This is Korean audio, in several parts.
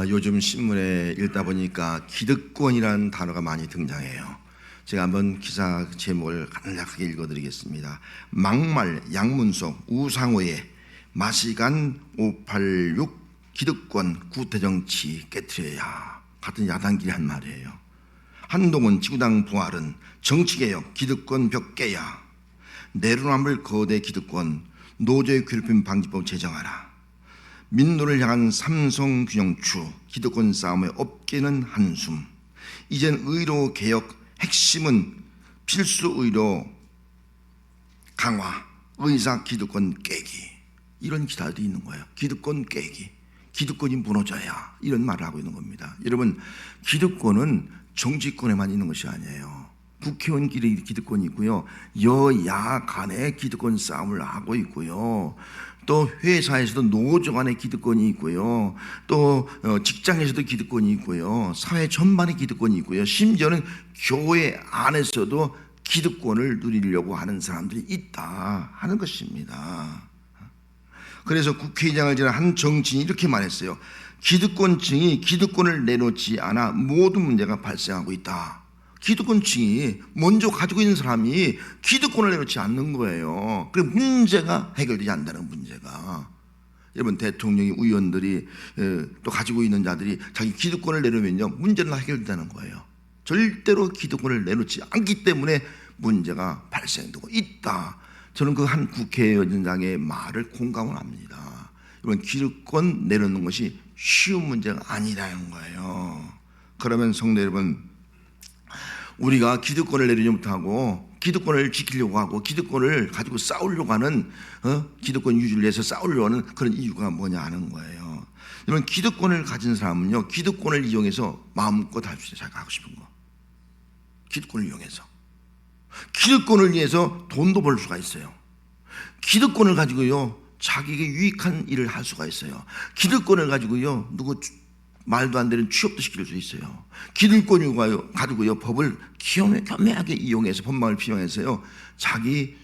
요즘 신문에 읽다 보니까 기득권이라는 단어가 많이 등장해요. 제가 한번 기사 제목을 간략하게 읽어드리겠습니다. 막말 양문석 우상호의 마시간 586 기득권 구태정치 깨트려야 같은 야당끼리 한 말이에요. 한동훈 지구당 부활은 정치개혁 기득권 벽 깨야 내로남불 거대 기득권 노조의 괴롭힘 방지법 제정하라. 민노를 향한 삼성균형추 기득권 싸움의 업계는 한숨. 이젠 의료 개혁 핵심은 필수 의료 강화, 의사 기득권 깨기. 이런 기사들이 있는 거예요. 기득권 깨기, 기득권이 무너져야, 이런 말을 하고 있는 겁니다. 여러분, 기득권은 정치권에만 있는 것이 아니에요. 국회의원끼리 기득권이 있고요, 여야 간의 기득권 싸움을 하고 있고요, 또 회사에서도 노조 간의 기득권이 있고요, 또 직장에서도 기득권이 있고요, 사회 전반의 기득권이 있고요, 심지어는 교회 안에서도 기득권을 누리려고 하는 사람들이 있다 하는 것입니다. 그래서 국회의장을 지낸 한 정치인이 이렇게 말했어요. 기득권층이 기득권을 내놓지 않아 모든 문제가 발생하고 있다. 기득권층이 먼저 가지고 있는 사람이 기득권을 내놓지 않는 거예요. 그래서 문제가 해결되지 않는다는 문제가. 여러분, 대통령이 의원들이 또 가지고 있는 자들이 자기 기득권을 내놓으면요, 문제는 해결된다는 거예요. 절대로 기득권을 내놓지 않기 때문에 문제가 발생되고 있다. 저는 그 한 국회의원장의 말을 공감을 합니다. 여러분, 기득권 내놓는 것이 쉬운 문제가 아니라는 거예요. 그러면 성도 여러분, 우리가 기득권을 내리지 못하고 기득권을 지키려고 하고 기득권을 가지고 싸우려고 하는, 기득권 유지를 위해서 싸우려고 하는 그런 이유가 뭐냐 하는 거예요. 여러분, 기득권을 가진 사람은요, 기득권을 이용해서 마음껏 할 수 있어요. 자기가 하고 싶은 거. 기득권을 이용해서. 기득권을 위해서 돈도 벌 수가 있어요. 기득권을 가지고요, 자기에게 유익한 일을 할 수가 있어요. 기득권을 가지고요, 누구 말도 안 되는 취업도 시킬 수 있어요. 기득권을 가지고요, 법을 겸허하게 이용해서, 법망을 피용해서요, 자기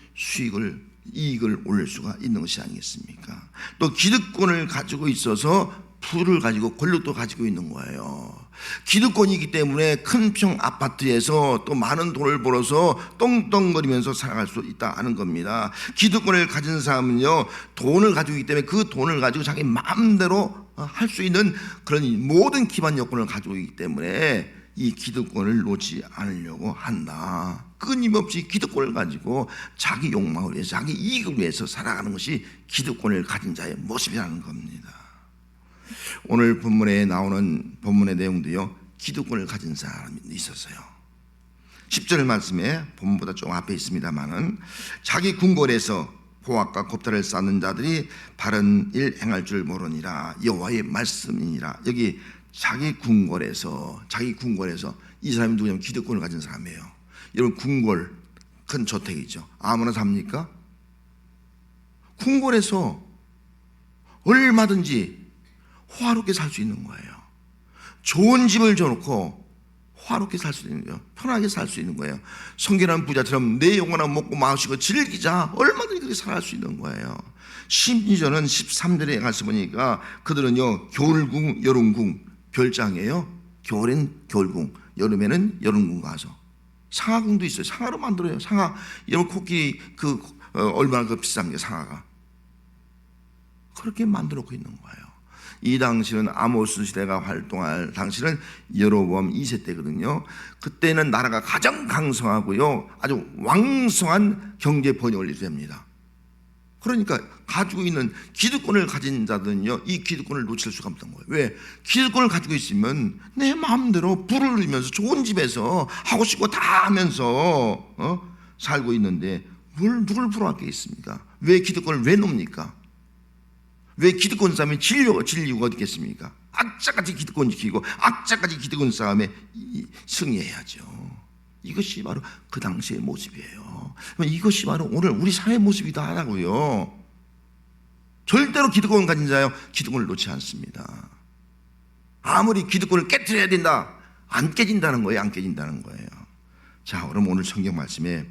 이익을 올릴 수가 있는 것이 아니겠습니까? 또 기득권을 가지고 있어서 부를 가지고 권력도 가지고 있는 거예요. 기득권이기 때문에 큰 평 아파트에서 또 많은 돈을 벌어서 떵떵거리면서 살아갈 수 있다는 겁니다. 기득권을 가진 사람은요, 돈을 가지고 있기 때문에 그 돈을 가지고 자기 마음대로 할 수 있는 그런 모든 기반 여건을 가지고 있기 때문에 이 기득권을 놓지 않으려고 한다. 끊임없이 기득권을 가지고 자기 욕망을 위해서, 자기 이익을 위해서 살아가는 것이 기득권을 가진 자의 모습이라는 겁니다. 오늘 본문에 나오는 본문의 내용도요, 기득권을 가진 사람이 있었어요. 10절 말씀에 본문보다 좀 앞에 있습니다만은, 자기 궁궐에서 포악과 곱다를 쌓는 자들이 바른 일 행할 줄 모르니라. 여호와의 말씀이니라. 여기 자기 궁궐에서 이 사람이 누구냐면 기득권을 가진 사람이에요. 여러분, 궁궐 큰 저택이죠. 아무나 삽니까? 궁궐에서 얼마든지 호화롭게 살 수 있는 거예요. 좋은 집을 줘놓고 호화롭게 살 수 있는 거예요. 편하게 살 수 있는 거예요. 성결한 부자처럼 내 영혼아 먹고 마시고 즐기자, 얼마든지 그렇게 살아갈 수 있는 거예요. 심지어는 13절에 가서 보니까 그들은요, 겨울궁 여름궁 별장이에요. 겨울엔 겨울궁, 여름에는 여름궁 가서 상하궁도 있어요. 상하로 만들어요. 상하. 여러분, 코끼리 얼마나 비쌉니까? 상하가. 그렇게 만들어 놓고 있는 거예요. 이 당시는 아모스 시대가 활동할 당시는 여로보암 2세 때거든요. 그때는 나라가 가장 강성하고요, 아주 왕성한 경제 번영을 이루됩니다. 그러니까 가지고 있는 기득권을 가진 자들은요, 이 기득권을 놓칠 수가 없던 거예요. 왜? 기득권을 가지고 있으면 내 마음대로 부를 누리면서 좋은 집에서 하고 싶고 다 하면서 살고 있는데 누굴 부러워할 게 있습니까? 왜 기득권을 왜 놓습니까? 왜 기득권 싸움에 질 이유가 어디 있겠습니까? 악자까지 기득권 지키고 악자까지 기득권 싸움에 승리해야죠. 이것이 바로 그 당시의 모습이에요. 이것이 바로 오늘 우리 사회 모습이다 하라고요. 절대로 기득권 가진 자요, 기득권을 놓지 않습니다. 아무리 기득권을 깨트려야 된다, 안 깨진다는 거예요. 안 깨진다는 거예요. 자, 그럼 오늘 성경 말씀에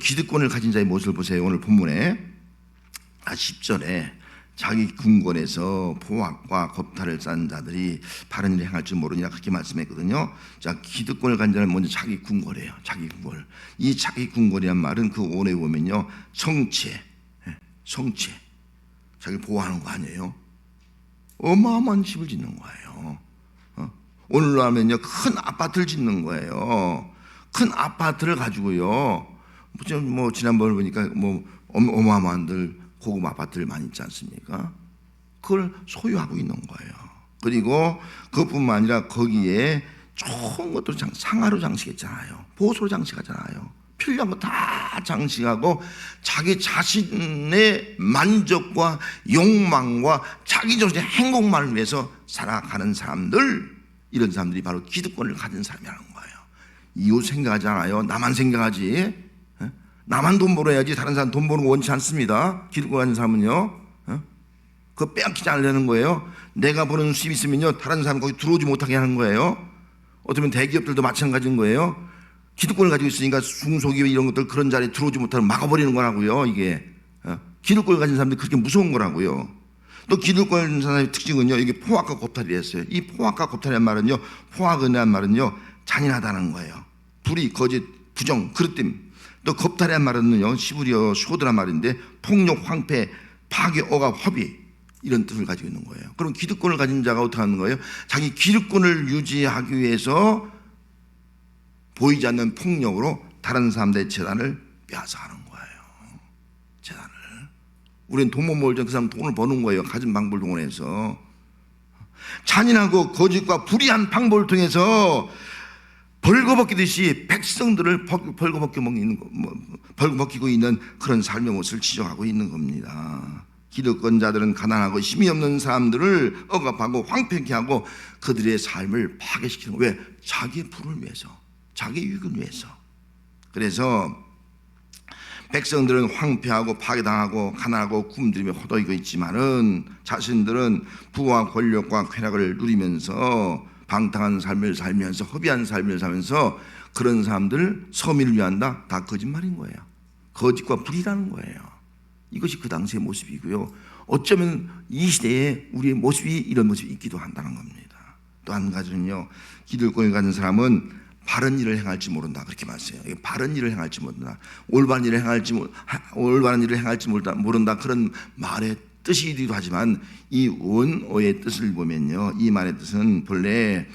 기득권을 가진 자의 모습을 보세요. 오늘 본문에 10절에 자기 궁궐에서 포악과 겁탈을 쌓은 자들이 바른 일을 행할 줄 모르냐 그렇게 말씀했거든요. 자, 기득권을 가진 자는 먼저 자기 궁궐이에요. 자기 궁궐. 이 자기 궁궐이란 말은 그 원어에 보면요, 성체, 성체. 자기 보호하는 거 아니에요. 어마어마한 집을 짓는 거예요. 오늘로 하면요, 큰 아파트를 짓는 거예요. 큰 아파트를 가지고요, 뭐 지난번에 보니까 뭐 어마어마한들 고급 아파트를 많이 있지 않습니까? 그걸 소유하고 있는 거예요. 그리고 그것뿐만 아니라 거기에 좋은 것도 상하로 장식했잖아요. 보소로 장식하잖아요. 필요한 거 다 장식하고 자기 자신의 만족과 욕망과 자기 자신의 행복만을 위해서 살아가는 사람들, 이런 사람들이 바로 기득권을 가진 사람이라는 거예요. 이웃 생각하지 않아요. 나만 생각하지. 나만 돈 벌어야지 다른 사람 돈 버는 거 원치 않습니다. 기득권 가진 사람은요, 그거 빼앗기지 않으려는 거예요. 내가 버는 수입이 있으면요, 다른 사람 거기 들어오지 못하게 하는 거예요. 어쩌면 대기업들도 마찬가지인 거예요. 기득권을 가지고 있으니까 중소기업 이런 것들 그런 자리에 들어오지 못하게 막아버리는 거라고요. 이게 기득권을 가진 사람들이 그렇게 무서운 거라고요. 또 기득권 가진 사람의 특징은요, 이게 포악과 겁탈이랬어요. 이 포악과 겁탈이란 말은요, 포악이란 말은요, 잔인하다는 거예요. 불의, 거짓, 부정, 그릇됨. 또 겁탈이란 말은요, 시부리어 쇼드란 말인데 폭력, 황폐, 파괴, 억압, 허비, 이런 뜻을 가지고 있는 거예요. 그럼 기득권을 가진 자가 어떻게 하는 거예요? 자기 기득권을 유지하기 위해서 보이지 않는 폭력으로 다른 사람들의 재산을 빼앗아가는 거예요. 재산을. 우리는 돈 못 벌자 그 사람 돈을 버는 거예요. 가진 방법을 동원해서. 잔인하고 거짓과 불의한 방법을 통해서 벌거벗기듯이 백성들을 벌거벗기고 있는 그런 삶의 모습을 지적하고 있는 겁니다. 기득권자들은 가난하고 힘이 없는 사람들을 억압하고 황폐케 하고 그들의 삶을 파괴시키는 거예요. 왜? 자기의 부를 위해서, 자기의 유익을 위해서. 그래서 백성들은 황폐하고 파괴당하고 가난하고 굶주림에 허덕이고 있지만은 자신들은 부와 권력과 쾌락을 누리면서 방탕한 삶을 살면서, 허비한 삶을 살면서, 그런 사람들 서민을 위한다? 다 거짓말인 거예요. 거짓과 불이라는 거예요. 이것이 그 당시의 모습이고요, 어쩌면 이 시대에 우리의 모습이 이런 모습이 있기도 한다는 겁니다. 또 한 가지는요, 기득권을 가진 사람은 바른 일을 행할지 모른다, 그렇게 말씀해요. 바른 일을 행할지 모른다, 올바른 일을 행할지 모른다, 그런 말의 뜻이기도 하지만 이 원어의 뜻을 보면요, 이 말의 뜻은 본래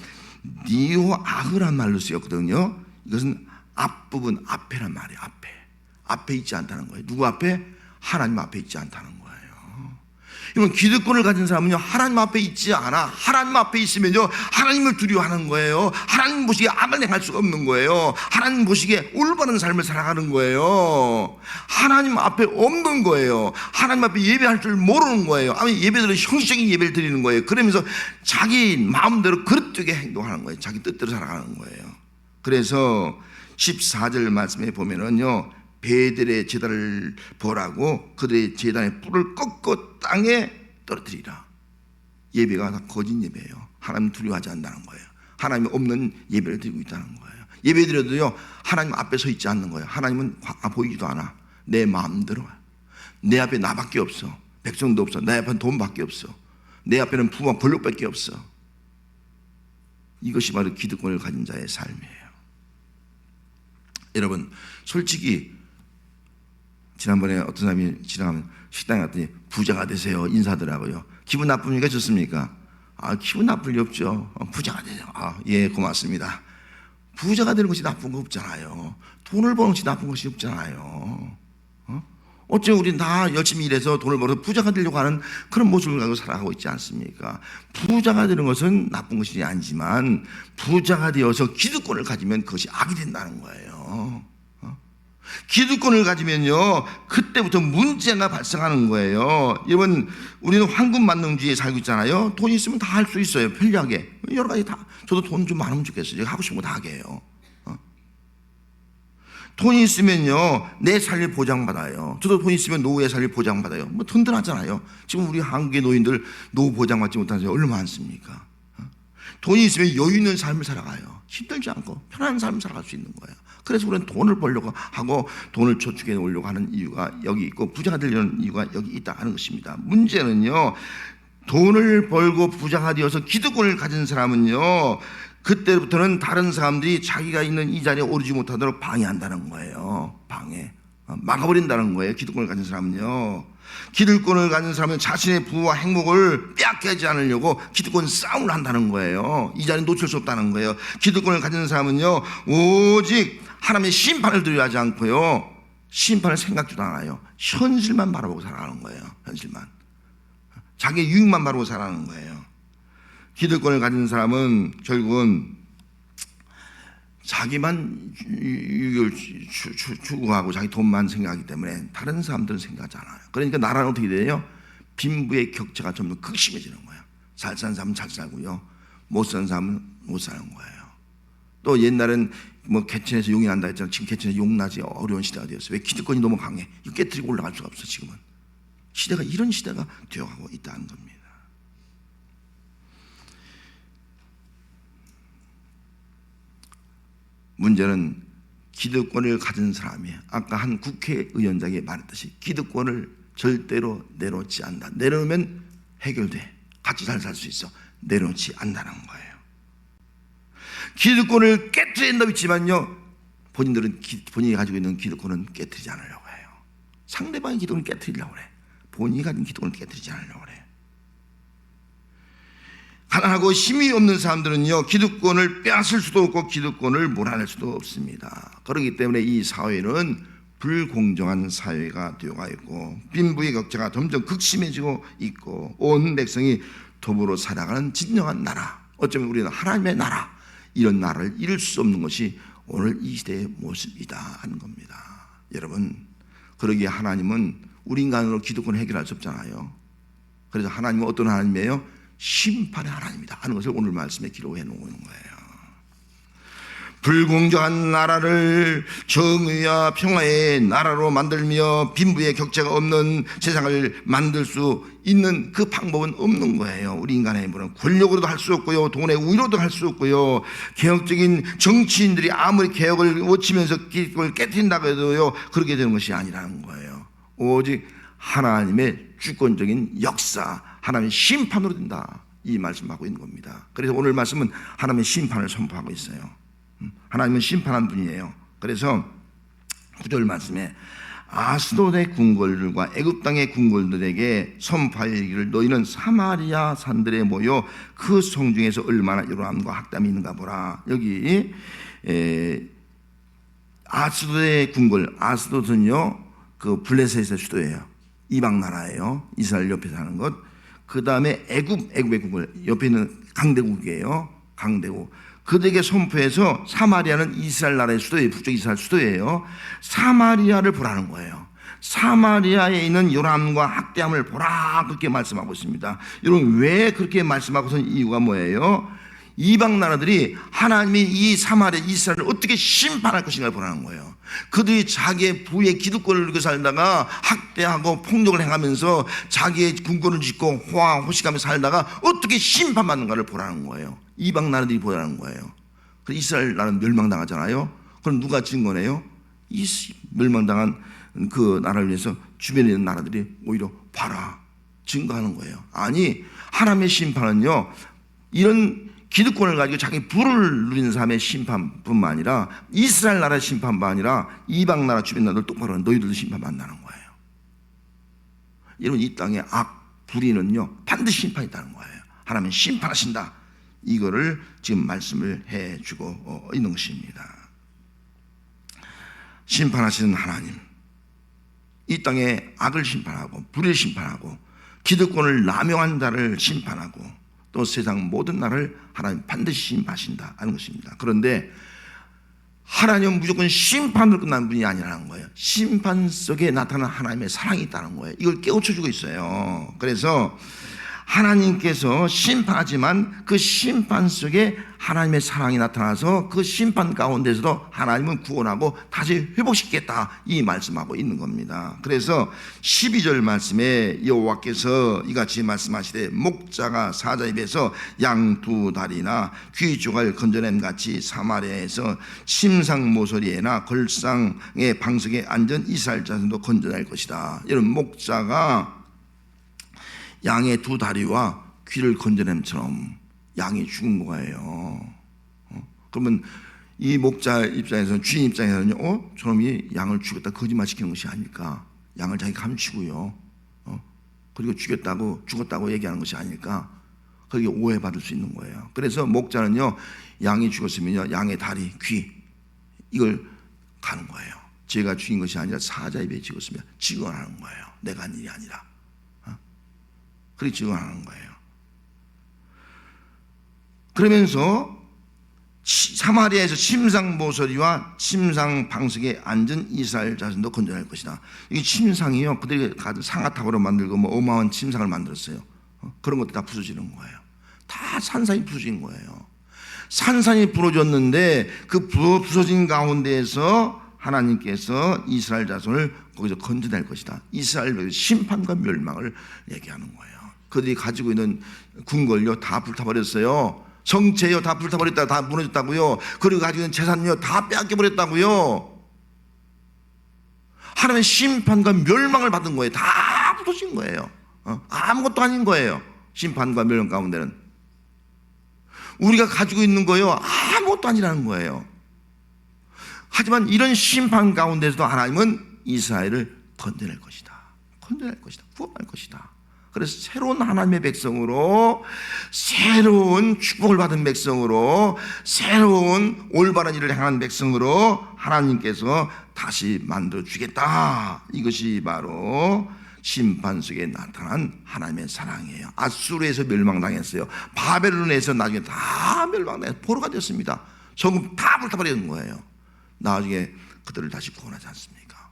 니오아흐란 말로 쓰였거든요. 이것은 앞부분, 앞에란 말이에요. 앞에 있지 않다는 거예요. 누구 앞에? 하나님 앞에 있지 않다는 거예요. 그러면 기득권을 가진 사람은요, 하나님 앞에 있지 않아. 하나님 앞에 있으면요, 하나님을 두려워하는 거예요. 하나님 보시기에 악을 행할 수가 없는 거예요. 하나님 보시기에 올바른 삶을 살아가는 거예요. 하나님 앞에 없는 거예요. 하나님 앞에 예배할 줄 모르는 거예요. 아니, 예배들은 형식적인 예배를 드리는 거예요. 그러면서 자기 마음대로 그릇되게 행동하는 거예요. 자기 뜻대로 살아가는 거예요. 그래서 14절 말씀에 보면은요, 배들의 제단을 벌하고 그들의 제단의 뿔을 꺾고 땅에 떨어뜨리라. 예배가 다 거짓 예배예요. 하나님 두려워하지 않는다는 거예요. 하나님이 없는 예배를 드리고 있다는 거예요. 예배 드려도요, 하나님 앞에 서 있지 않는 거예요. 하나님은 보이지도 않아. 내 마음대로. 내 앞에 나밖에 없어. 백성도 없어. 내 앞에는 돈밖에 없어. 내 앞에는 부와 권력밖에 없어. 이것이 바로 기득권을 가진 자의 삶이에요. 여러분, 솔직히 지난번에 어떤 사람이 지나가면 식당에 갔더니 부자가 되세요 인사하더라고요. 기분 나쁩니까? 좋습니까? 기분 나쁠 리 없죠. 부자가 되세요. 예, 고맙습니다. 부자가 되는 것이 나쁜 거 없잖아요. 돈을 버는 것이 나쁜 것이 없잖아요. 어쩌면 우리는 다 열심히 일해서 돈을 벌어서 부자가 되려고 하는 그런 모습을 가지고 살아가고 있지 않습니까? 부자가 되는 것은 나쁜 것이 아니지만 부자가 되어서 기득권을 가지면 그것이 악이 된다는 거예요. 기득권을 가지면요, 그때부터 문제가 발생하는 거예요. 여러분, 우리는 황금만능주의에 살고 있잖아요. 돈이 있으면 다 할 수 있어요. 편리하게. 여러 가지 다. 저도 돈 좀 많으면 좋겠어요. 하고 싶은 거 다 하게 해요. 돈이 있으면요, 내 삶을 보장받아요. 저도 돈이 있으면 노후의 삶을 보장받아요. 뭐 든든하잖아요. 지금 우리 한국의 노인들 노후 보장받지 못한 사람이 얼마나 많습니까? 돈이 있으면 여유 있는 삶을 살아가요. 힘들지 않고 편안한 삶을 살아갈 수 있는 거예요. 그래서 우리는 돈을 벌려고 하고 돈을 저축해 놓으려고 하는 이유가 여기 있고 부자가 되려는 이유가 여기 있다 하는 것입니다. 문제는요, 돈을 벌고 부자가 되어서 기득권을 가진 사람은요, 그때부터는 다른 사람들이 자기가 있는 이 자리에 오르지 못하도록 방해한다는 거예요. 막아버린다는 거예요. 기득권을 가진 사람은요. 기득권을 가진 사람은 자신의 부와 행복을 빼앗기지 않으려고 기득권 싸움을 한다는 거예요. 이 자리에 놓칠 수 없다는 거예요. 기득권을 가진 사람은요, 오직 하나님의 심판을 두려워하지 않고요, 심판을 생각지도 않아요. 현실만 바라보고 살아가는 거예요. 현실만, 자기의 유익만 바라보고 살아가는 거예요. 기득권을 가진 사람은 결국은 자기만 유익을 추구하고 자기 돈만 생각하기 때문에 다른 사람들은 생각하지 않아요. 그러니까 나라는 어떻게 돼요? 빈부의 격차가 점점 극심해지는 거예요. 잘 사는 사람은 잘 살고요, 못 사는 사람은 못 사는 거예요. 또 옛날엔 뭐 개천에서 용이 난다 했잖아요. 지금 개천에서 용 나지 어려운 시대가 되었어요. 왜? 기득권이 너무 강해. 이거 깨트리고 올라갈 수가 없어. 지금은 시대가 이런 시대가 되어가고 있다는 겁니다. 문제는 기득권을 가진 사람이 아까 한 국회의원장이 말했듯이 기득권을 절대로 내놓지 않는다. 내려놓으면 해결돼. 같이 잘 살 수 있어. 내놓지 않는다는 거예요. 기득권을 깨트린다고 했지만요, 본인들은 본인이 가지고 있는 기득권은 깨트리지 않으려고 해요. 상대방의 기득권을 깨트리려고 그래. 본인이 가진 기득권을 깨트리지 않으려고 그래. 가난하고 힘이 없는 사람들은요, 기득권을 빼앗을 수도 없고 기득권을 몰아낼 수도 없습니다. 그렇기 때문에 이 사회는 불공정한 사회가 되어가 있고 빈부의 격차가 점점 극심해지고 있고 온 백성이 더불어 살아가는 진정한 나라, 어쩌면 우리는 하나님의 나라, 이런 나라를 이룰 수 없는 것이 오늘 이 시대의 모습이다 하는 겁니다. 여러분, 그러기에 하나님은 우리 인간으로 기득권을 해결할 수 없잖아요. 그래서 하나님은 어떤 하나님이에요? 심판의 하나님이다 하는 것을 오늘 말씀에 기록해 놓은 거예요. 불공정한 나라를 정의와 평화의 나라로 만들며 빈부의 격차가 없는 세상을 만들 수 있는 그 방법은 없는 거예요. 우리 인간의 힘으로는 권력으로도 할 수 없고요, 돈의 우위로도 할 수 없고요, 개혁적인 정치인들이 아무리 개혁을 외치면서 기득권을 깨트린다고 해도요, 그렇게 되는 것이 아니라는 거예요. 오직 하나님의 주권적인 역사, 하나님의 심판으로 된다, 이 말씀하고 있는 겁니다. 그래서 오늘 말씀은 하나님의 심판을 선포하고 있어요. 하나님은 심판한 분이에요. 그래서 9절 말씀에 아스돗의 궁궐들과 애굽 땅의 궁궐들에게 선포하기를 너희는 사마리아 산들에 모여 그 성중에서 얼마나 요란함과 학담이 있는가 보라. 여기 아스돗의 궁궐, 아스돗은요 그 블레셋의 수도예요. 이방 나라예요. 이스라엘 옆에 사는 것. 그 다음에 애굽의 궁궐, 옆에 있는 강대국이에요. 강대국. 그들에게 선포해서 사마리아는 이스라엘 나라의 수도예요. 북쪽 이스라엘 수도예요. 사마리아를 보라는 거예요. 사마리아에 있는 요람과 학대함을 보라, 그렇게 말씀하고 있습니다. 여러분, 왜 그렇게 말씀하고선 이유가 뭐예요? 이방 나라들이 하나님이 이 사마리아 이스라엘을 어떻게 심판할 것인가를 보라는 거예요. 그들이 자기의 부의 기득권을 누리고 살다가 학대하고 폭력을 행하면서 자기의 군권을 짓고 호식하며 살다가 어떻게 심판받는가를 보라는 거예요. 이방 나라들이 보라는 거예요. 그래서 이스라엘 나라는 멸망당하잖아요. 그럼 누가 증거네요? 이 멸망당한 그 나라를 위해서 주변에 있는 나라들이 오히려 봐라, 증거하는 거예요. 아니, 하나님의 심판은요, 이런 기득권을 가지고 자기 부를 누리는 사람의 심판뿐만 아니라 이스라엘 나라의 심판뿐만 아니라 이방 나라 주변 나라들 똑바로 하는 너희들도 심판받는다는 거예요. 여러분, 이 땅의 불의는요 반드시 심판이 있다는 거예요. 하나님은 심판하신다, 이거를 지금 말씀을 해주고 있는 것입니다. 심판하시는 하나님, 이 땅의 악을 심판하고 불의를 심판하고 기득권을 남용한 자를 심판하고 또 세상 모든 나라를 하나님 반드시 심판하신다 하는 것입니다. 그런데 하나님은 무조건 심판으로 끝나는 분이 아니라는 거예요. 심판 속에 나타나는 하나님의 사랑이 있다는 거예요. 이걸 깨우쳐주고 있어요. 그래서 하나님께서 심판하지만 그 심판 속에 하나님의 사랑이 나타나서 그 심판 가운데서도 하나님은 구원하고 다시 회복시키겠다, 이 말씀하고 있는 겁니다. 그래서 12절 말씀에 여호와께서 이같이 말씀하시되 목자가 사자 입에서 양 두 다리나 귀 조갈 건져냄 같이 사마리아에서 심상 모서리에나 걸상의 방석에 앉은 이스라엘 자손도 건져낼 것이다. 여러분, 목자가 양의 두 다리와 귀를 건져냄처럼 양이 죽은 거예요. 그러면 이 목자 입장에서는, 주인 입장에서는요, 저놈이 양을 죽였다 거짓말시키는 것이 아닐까, 양을 자기가 감추고요, 그리고 죽었다고 얘기하는 것이 아닐까, 그게 오해받을 수 있는 거예요. 그래서 목자는요, 양이 죽었으면요, 양의 다리, 귀, 이걸 가는 거예요. 제가 죽인 것이 아니라 사자 입에 죽었으면 증언하는 거예요. 내가 한 일이 아니라. 그렇게 증언하는 거예요. 그러면서 사마리아에서 침상 모서리와 침상 방석에 앉은 이스라엘 자손도 건져낼 것이다. 이 침상이요, 그들이 가진 상아탑으로 만들고 뭐 어마어마한 침상을 만들었어요. 그런 것도 다 부서지는 거예요. 다 산산이 부서진 거예요. 산산이 부러졌는데 그 부서진 가운데에서 하나님께서 이스라엘 자손을 거기서 건져낼 것이다. 이스라엘의 심판과 멸망을 얘기하는 거예요. 그들이 가지고 있는 궁궐요 다 불타버렸어요. 성체요 다 불타버렸다, 다 무너졌다고요. 그리고 가지고 있는 재산요 다 빼앗겨버렸다고요. 하나님의 심판과 멸망을 받은 거예요. 다 부서진 거예요. 아무것도 아닌 거예요. 심판과 멸망 가운데는 우리가 가지고 있는 거요 아무것도 아니라는 거예요. 하지만 이런 심판 가운데서도 하나님은 이스라엘을 건져낼 것이다. 건져낼 것이다. 구원할 것이다. 그래서 새로운 하나님의 백성으로, 새로운 축복을 받은 백성으로, 새로운 올바른 일을 향한 백성으로 하나님께서 다시 만들어주겠다. 이것이 바로 심판 속에 나타난 하나님의 사랑이에요. 아수르에서 멸망당했어요. 바벨론에서 나중에 다 멸망당해서 포로가 됐습니다. 성읍 다 불타버리는 거예요. 나중에 그들을 다시 구원하지 않습니까?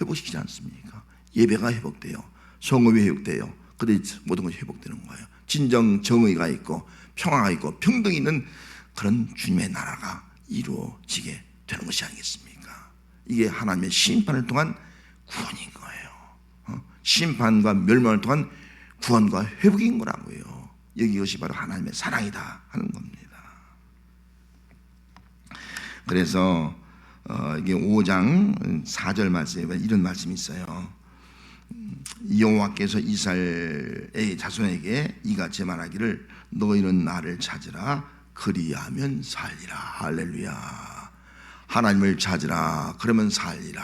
회복시키지 않습니까? 예배가 회복돼요. 성읍이 회복돼요. 그들이 모든 것이 회복되는 거예요. 진정 정의가 있고 평화가 있고 평등이 있는 그런 주님의 나라가 이루어지게 되는 것이 아니겠습니까? 이게 하나님의 심판을 통한 구원인 거예요. 심판과 멸망을 통한 구원과 회복인 거라고요. 이것이 바로 하나님의 사랑이다 하는 겁니다. 그래서 이게 5장 4절 말씀에 이런 말씀이 있어요. 여호와께서 이스라엘의 자손에게 이같이 말하기를 너희는 나를 찾으라 그리하면 살리라. 할렐루야. 하나님을 찾으라 그러면 살리라.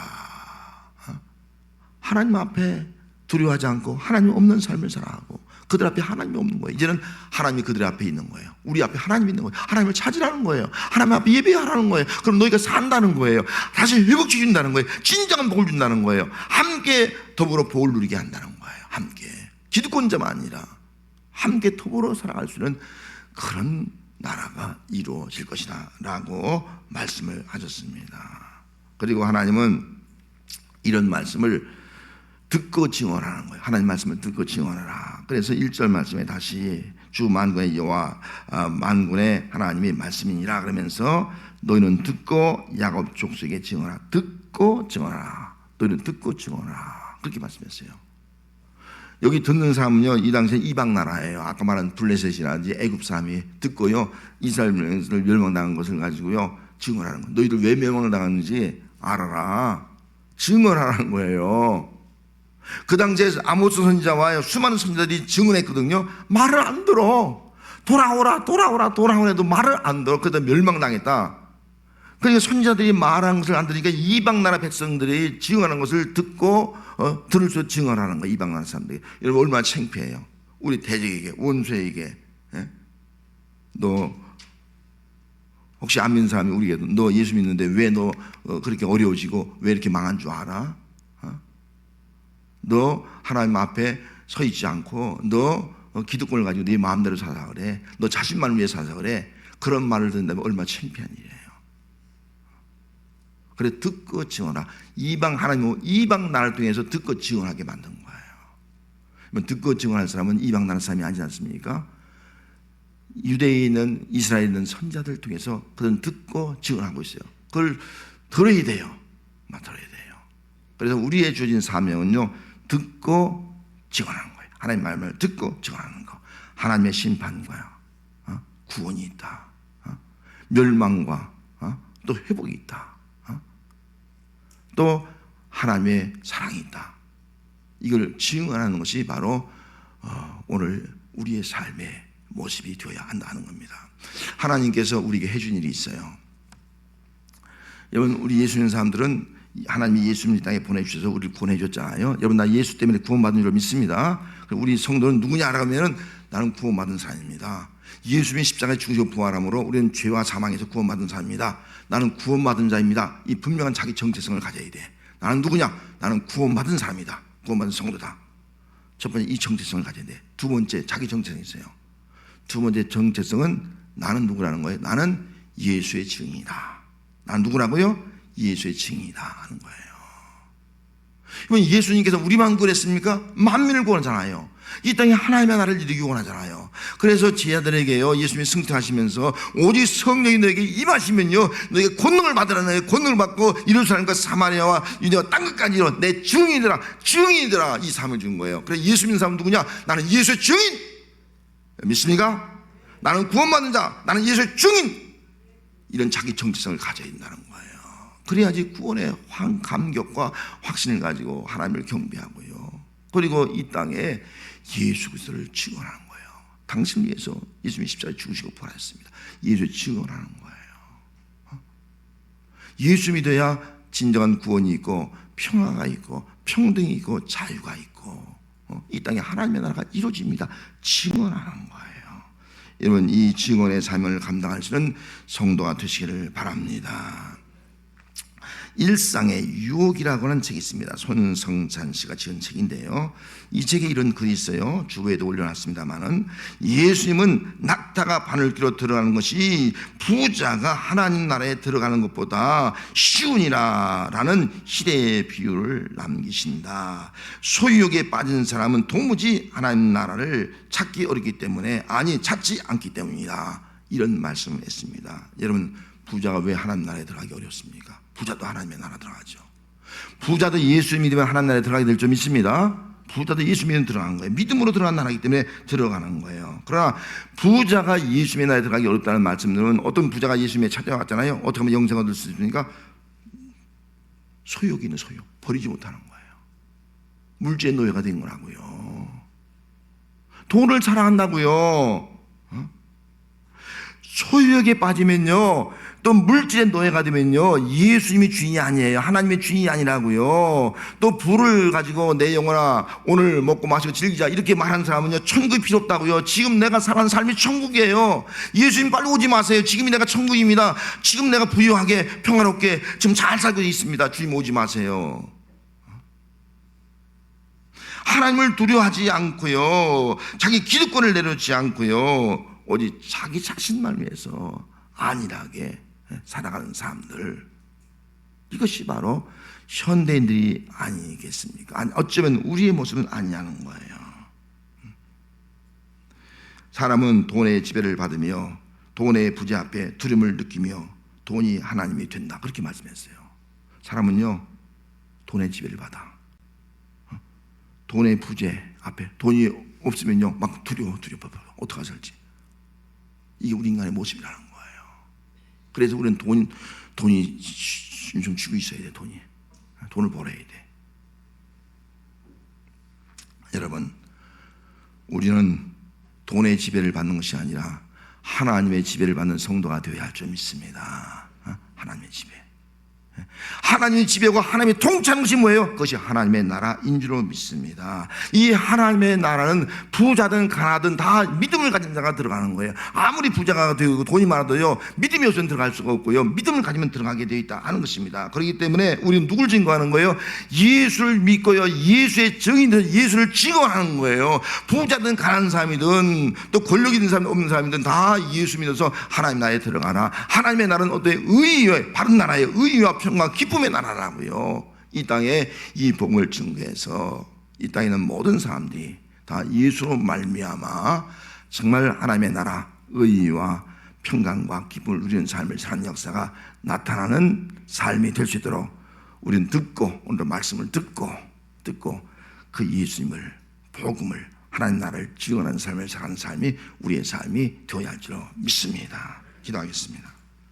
하나님 앞에 두려워하지 않고 하나님 없는 삶을 살아가고 그들 앞에 하나님이 없는 거예요. 이제는 하나님이 그들 앞에 있는 거예요. 우리 앞에 하나님이 있는 거예요. 하나님을 찾으라는 거예요. 하나님 앞에 예배하라는 거예요. 그럼 너희가 산다는 거예요. 다시 회복시켜 준다는 거예요. 진정한 복을 준다는 거예요. 함께 더불어 복을 누리게 한다는 거예요. 함께 기득권자만 아니라 함께 더불어 살아갈 수 있는 그런 나라가 이루어질 것이다 라고 말씀을 하셨습니다. 그리고 하나님은 이런 말씀을 듣고 증언하는 거예요. 하나님 말씀을 듣고 증언하라. 그래서 1절 말씀에 다시 주 만군의 여호와 만군의 하나님이 말씀이니라 그러면서 너희는 듣고 야곱 족속에게 증언하라. 듣고 증언하라. 너희는 듣고 증언하라. 그렇게 말씀했어요. 여기 듣는 사람은요, 이 당시에 이방 나라예요. 아까 말한 블레셋이라든지 애굽 사람이 듣고요, 이스라엘을 멸망당한 것을 가지고요 증언하는 거예요. 너희들 왜 멸망을 당하는지 알아라. 증언하라는 거예요. 그 당시에 아모스 선지자와 수많은 선지자들이 증언했거든요. 말을 안 들어. 돌아오라 해도 말을 안 들어. 그래서 멸망당했다. 그러니까 선지자들이 말하는 것을 안 들으니까 이방 나라 백성들이 증언하는 것을 듣고 들을 수 증언하는 거예요. 이방 나라 사람들이. 여러분 얼마나 창피해요. 우리 대적에게, 원수에게. 너 혹시 안 믿는 사람이 우리에게 너 예수 믿는데 왜 너 그렇게 어려워지고 왜 이렇게 망한 줄 알아? 너 하나님 앞에 서 있지 않고 너 기득권을 가지고 네 마음대로 살아 그래. 너 자신만을 위해 살아 그래. 그런 말을 듣는다면 얼마나 창피한 일이에요. 그래 듣고 증언하라. 이방 하나님 이방 나라를 통해서 듣고 증언하게 만든 거예요. 듣고 증언할 사람은 이방 나라 사람이 아니지 않습니까? 유대에 있는 이스라엘에 있는 선자들 통해서 그들은 듣고 증언하고 있어요. 그걸 들어야 돼요. 들어야 돼요. 그래서 우리의 주어진 사명은요, 듣고 증언하는 거예요. 하나님의 말씀을 듣고 증언하는 거. 하나님의 심판과 구원이 있다. 멸망과 또 회복이 있다. 또 하나님의 사랑이 있다. 이걸 증언하는 것이 바로 오늘 우리의 삶의 모습이 되어야 한다는 겁니다. 하나님께서 우리에게 해준 일이 있어요. 여러분, 우리 예수 믿는 사람들은 하나님이 예수님 땅에 보내주셔서 우리를 구원해 줬잖아요. 여러분, 나 예수 때문에 구원받은 줄 믿습니다. 우리 성도는 누구냐 하면 나는 구원받은 사람입니다. 예수님이 십자가에 죽으시고 부활함으로 우리는 죄와 사망에서 구원받은 사람입니다. 나는 구원받은 자입니다. 이 분명한 자기 정체성을 가져야 돼. 나는 누구냐? 나는 구원받은 사람이다. 구원받은 성도다. 첫 번째, 이 정체성을 가져야 돼. 두 번째, 자기 정체성이 있어요. 두 번째 정체성은 나는 누구라는 거예요? 나는 예수의 증인이다. 나는 누구라고요? 예수의 증인이다 하는 거예요. 이번 예수님께서 우리만 구원했습니까? 만민을 구원하잖아요. 이 땅에 하나님의 나라를 이루기 원하잖아요. 그래서 제자들에게요, 예수님이 승천하시면서 오직 성령이 너에게 임하시면요, 너에게 권능을 받으라. 너에게 권능을 받고 예루살렘과 사마리아와 유대와 땅끝까지로 내 증인이더라 이 삶을 준 거예요. 그래서 예수 믿는 사람은 누구냐? 나는 예수의 증인. 믿습니까? 나는 구원받는 자, 나는 예수의 증인. 이런 자기 정체성을 가져야 된다는 거예요. 그래야지 구원의 감격과 확신을 가지고 하나님을 경배하고요, 그리고 이 땅에 예수 그리스도를 증언하는 거예요. 당신을 위해서 예수님이 십자가에 죽으시고 부활했습니다. 예수를 증언하는 거예요. 예수 믿어야 진정한 구원이 있고 평화가 있고 평등이 있고 자유가 있고 이 땅에 하나님의 나라가 이루어집니다. 증언하는 거예요. 여러분, 이 증언의 사명을 감당할 수 있는 성도가 되시기를 바랍니다. 일상의 유혹이라고 하는 책이 있습니다. 손성찬 씨가 지은 책인데요, 이 책에 이런 글이 있어요. 주부에도 올려놨습니다만은, 예수님은 낙타가 바늘귀로 들어가는 것이 부자가 하나님 나라에 들어가는 것보다 쉬우니라라는 시대의 비유를 남기신다. 소유욕에 빠진 사람은 도무지 하나님 나라를 찾기 어렵기 때문에, 아니 찾지 않기 때문이다, 이런 말씀을 했습니다. 여러분, 부자가 왜 하나님 나라에 들어가기 어렵습니까? 부자도 하나님의 나라 들어가죠. 부자도 예수 믿으면 하나님 나라에 들어가게 될 줄 믿습니다. 부자도 예수 믿으면 들어가는 거예요. 믿음으로 들어간 나라이기 때문에 들어가는 거예요. 그러나 부자가 예수님의 나라에 들어가기 어렵다는 말씀들은, 어떤 부자가 예수님에 찾아왔잖아요. 어떻게 하면 영생을 얻을 수 있습니까? 소욕이 있는 소욕, 버리지 못하는 거예요. 물질의 노예가 된 거라고요. 돈을 사랑한다고요. 소유욕에 빠지면요, 또 물질의 노예가 되면요, 예수님이 주인이 아니에요. 하나님의 주인이 아니라고요. 또 부를 가지고 내 영혼아 오늘 먹고 마시고 즐기자 이렇게 말하는 사람은요, 천국이 필요 없다고요. 지금 내가 살아가는 삶이 천국이에요. 예수님 빨리 오지 마세요. 지금이 내가 천국입니다. 지금 내가 부유하게 평화롭게 지금 잘 살고 있습니다. 주님 오지 마세요. 하나님을 두려워하지 않고요, 자기 기득권을 내려놓지 않고요, 오직 자기 자신만 위해서 안일하게 살아가는 사람들, 이것이 바로 현대인들이 아니겠습니까? 어쩌면 우리의 모습은 아니냐는 거예요. 사람은 돈의 지배를 받으며 돈의 부재 앞에 두려움을 느끼며 돈이 하나님이 된다, 그렇게 말씀했어요. 사람은요, 돈의 지배를 받아. 돈의 부재 앞에, 돈이 없으면요 막 두려워 어떡하지 살지. 이게 우리 인간의 모습이라는 거예요. 그래서 우리는 돈이 좀 쥐고 있어야 돼. 돈을 벌어야 돼. 여러분, 우리는 돈의 지배를 받는 것이 아니라 하나님의 지배를 받는 성도가 되어야 할 줄 믿습니다. 하나님의 지배. 하나님의 지배고 하나님의 통치하는 것이 뭐예요? 그것이 하나님의 나라인 줄로 믿습니다. 이 하나님의 나라는 부자든 가난하든 다 믿음을 가진 자가 들어가는 거예요. 아무리 부자가 되고 돈이 많아도요, 믿음이 없으면 들어갈 수가 없고요, 믿음을 가지면 들어가게 되어 있다 하는 것입니다. 그렇기 때문에 우리는 누굴 증거하는 거예요? 예수를 믿고요, 예수의 증인들, 예수를 증거하는 거예요. 부자든 가난한 사람이든 또 권력 있는 사람 없는 사람이든 다 예수 믿어서 하나님 나라에 들어가라. 하나님의 나라는 어떤 의의 바른 나라의 의와 평화 기쁨의 나라라고요. 이 땅에 이 복음을 증거해서 이 땅에 있는 모든 사람들이 다 예수로 말미암아 정말 하나님의 나라 의와 평강과 기쁨을 누리는 삶을 사는 역사가 나타나는 삶이 될 수 있도록 우리는 듣고, 오늘 말씀을 듣고 그 예수님을, 복음을, 하나님 나라를 증언하는 삶을 사는 삶이 우리의 삶이 되어야 할 줄로 믿습니다. 기도하겠습니다.